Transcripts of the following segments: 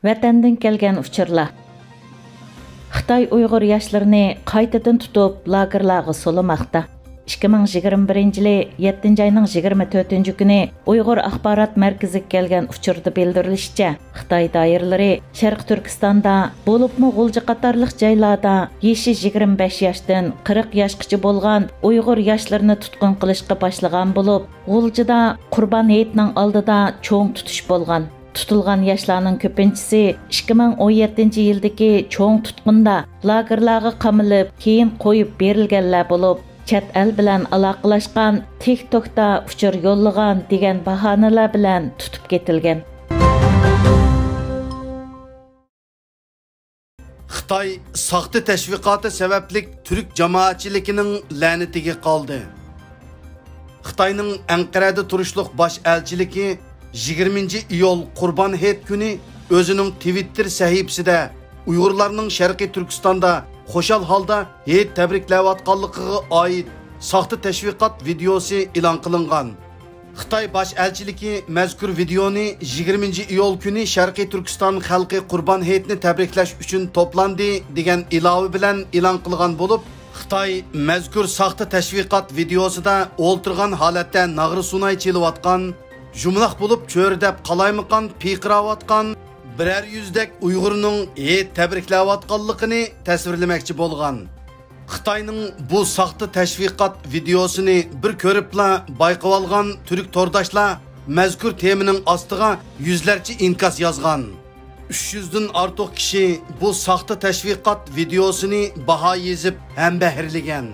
Vatandan kelgan uchurlar. Xitoy Uyg'ur yoshlarini qaytadan tutib lagerlarga solamoqda. 2021-yili 7-oyning 24 kuni Uyg'ur axborot markaziga kelgan uchurda bildirilishicha, Xitoy doiralari Sharq Turkistonda bo'libmi G'ulji qatorliq joylarda yoshi 25 yoshdan 40 yoshgacha bo'lgan Uyg'ur yoshlarini tutqun qilishga boshlagan bo'lib, G'uljida Qurbon hayitining oldida cho'ng tutish bo'lgan. Tutilgan yoshlarning ko'pinchisi 2017-yildagi cho'ng tutqunda lagerlarga qamalib, keyin qo'yib berilganlar bo'lib, chet el bilan aloqalashgan, TikTokda uchur yo'llagan degan bahonalar bilan tutib ketilgan. Xitoy saxta tashviqoti sababli Türk jamoatchiligining la'natiga qoldi. Xitoyning Anqarada turishliq bosh elchiligi 20-iyul Qurbon hayit kuni o'zining Twitter sahifasida Uyg'urlarning Sharqiy Turkistonda xo'shal holda hayit tabriklayotganligiga oid saxta tashviqot videosi e'lon qilingan. Xitoy bosh elchiligi mazkur videoni 20-iyul kuni Sharqiy Turkiston xalqi Qurbon hayitini tabriklash uchun to'plandi degan ilova bilan e'lon qilgan bo'lib, Xitoy mazkur saxta tashviqot videosida o'ltirgan holatda nag'ri sunay chelayotgan, jumlaq bo'lib cho'rdab qalaymiqan piqirayotgan birer yüzdek Uyg'urning tabriklayotganligini tasvirlamoqchi bo'lgan. Xitoyning bu saxta tashviqot videosini bir ko'ribla bayqab olgan turk tordoshlar mazkur temaning ostiga yuzlarcha inkas yozgan. 300 dan ortiq kishi bu saxta tashviqot videosini baho yezib ham bahirlagan.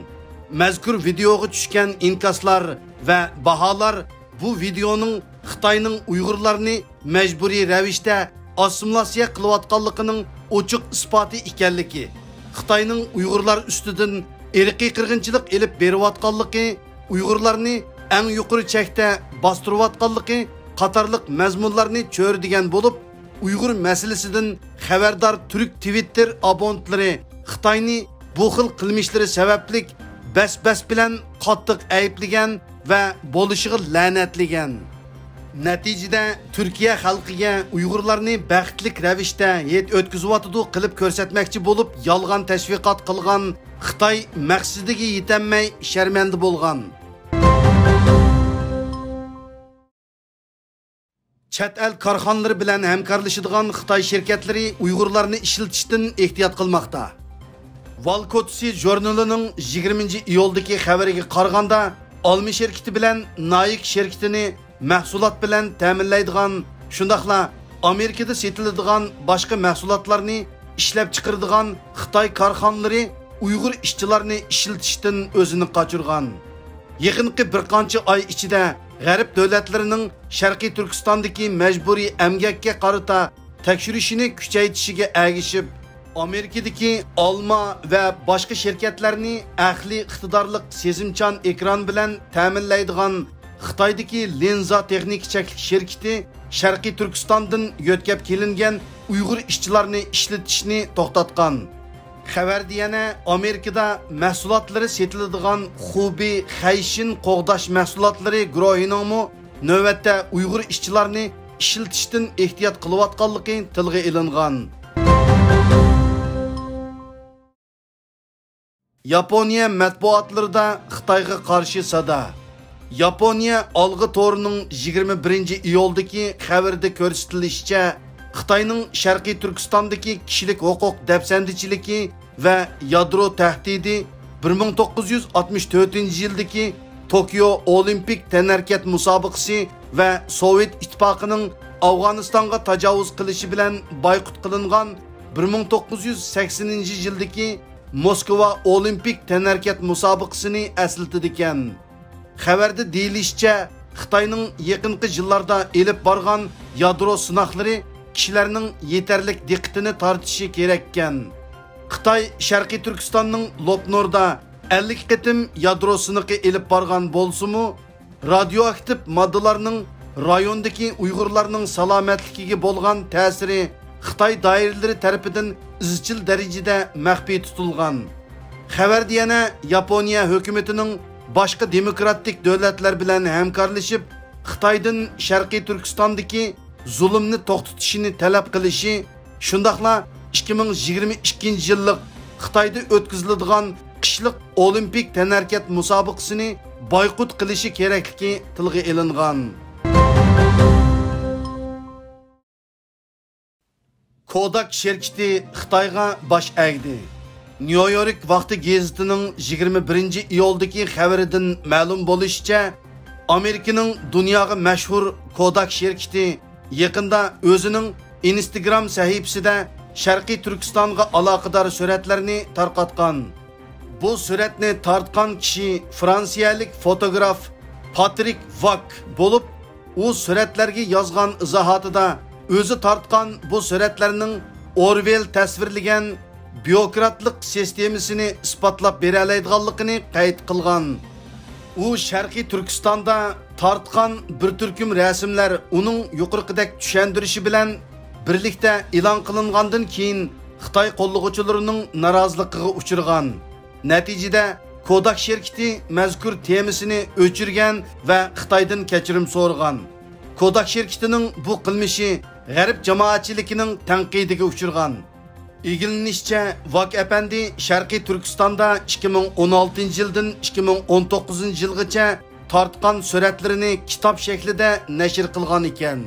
Mazkur videoga tushgan inkaslar va baholar bu videoning Xitoyning Uyg'urlarni majburiy ravishda assimilyatsiya qilayotganligining ochiq isboti ekanligi, Xitoyning Uyg'urlar ustidan irqiy qirg'inchilik elib berayotganligi, Uyg'urlarni eng yuqori chekda bostirayotganligi qatorliq mazmunlarni cho'rdigan bo'lib, Uyg'ur masalasidan xabardor turk Twitter abonentlari Xitoyni bu xil qilmishlari sababli bas bilan qattiq ayblagan va bo'lishiga la'natlagan. Natijada Turkiya xalqiga Uyg'urlarni baxtlik ravishda yet o'tkazayotdi qilib ko'rsatmoqchi bo'lib, yolg'on tashviqot qilgan Xitoy maqsadiga yetanmay sharmanda bo'lgan. Chet el korxonalari bilan hamkorlashadigan Xitoy shirkatlari Uyg'urlarni ishlatishdan ehtiyot qilmoqda. Valkotsi jurnalining 20-iyuldagi xabariga qaraganda, Almi şirketi bilan Nike şirketini mahsulot bilan ta'minlaydigan, shundaqla Amerikada setiladigan boshqa mahsulotlarni ishlab chiqaradigan Xitoy korxonalari Uyg'ur ishchilarini ishlatishdan o'zini qochirgan. Yaqinqi bir qancha oy ichida G'arb davlatlarining Sharqiy Turkistondagi majburiy emgakka qarata tekshirishini kuchaytirishiga ergishib, Amerikadagi Alma va boshqa shirkatlarni ahli iqtidorliq sezimchan ekran bilan ta'minlaydigan Xitoydagi Lenza texnik cheklik shirkati Sharqiy Turkistondan yo'tkab kelingan Uyg'ur ishchilarini ishlatishni to'xtatgan. Xabarda yana Amerikada mahsulotlari setiladigan Xubi Xayshin qo'g'dash mahsulotlari guruhining navbatda Uyg'ur ishchilarini ishlatishdan ehtiyot qilayotganligi tilga ilingan. Yaponiya matbuotlarida Xitoyga qarshi sada. Yaponiya olg'i to'rining 21-iyuldagi xabarda ko'rsatilishicha, Xitoyning Sharqiy Turkistondagi kishilik huquq dafsandichiligi va yadro tahdidi 1964-yildagi Tokyo Olimpik tanarkat musobaqasi va Sovet ittifoqining Afg'onistonga tajovuz qilishi bilan boyqut qilingan 1980-yildagi Moskva Olimpik tanarkat musobaqasini eslatdi ekan. Xabarda deyilishicha, Xitoyning yaqinqi yillarda elib borgan yadro sinoqlari kishilarning yetarlik diqqatini tortishi kerak ekan. Xitoy Sharqiy Turkistonning Lopnorda 50 qitim yadro sinoqi elib borgan bo'lsa-mu, radioaktiv moddalarning rayondagi Uyg'urlarning salomatligiga bo'lgan ta'siri Xitoy doiralari tarafidan izchil darajada maxfiy tutilgan. Xabarda yana Yaponiya hukumatining boshqa demokratik davlatlar bilan hamkorlashib, Xitoydan Sharqiy Turkistondagi zulmni to'xtatishini talab qilishi, shundaqla 2022 yillik Xitoyda o'tkaziladigan qishliq olimpik tanarkat musobaqasini boyqut qilishi kerakligi tilga ilingan. Kodak şirketi Xitoyga bosh egdi. New York vaqti gazetining 21 iyuldagi xabaridan ma'lum bo'lishicha, Amerikaning dunyoga mashhur Kodak şirketi yaqinda o'zining Instagram sahifasida Sharqiy Turkistonga aloqador suratlarni tarqatgan. Bu suratni tartgan kishi fransiyalik fotograf Patrick Vak bo'lib, u suratlarga yozgan izohatida o'zi tartgan bu suratlarning Orwell tasvirlagan bürokratlik sistemasini isbotlab bera oladiganligini qayd qilgan. U Sharqiy Turkistonda tartgan bir turkum rasmlar uning yuqorqidek tushundirishi bilan birlikda e'lon qilingandan keyin Xitoy qo'llovchilarining noroziligiga uchirgan. Natijada Kodak şirketi mazkur temasini o'chirgan va Xitoydan kechirim so'ragan. Kodak şirketining bu qilmishi G'arb jamoatchiligining tanqidiga uchirgan. İlgilenishicha, Vak efendi Sharqiy Turkistonda 2016 yildan 2019 yilgacha tartgan suratlarini kitob shaklida nashr qilgan ekan.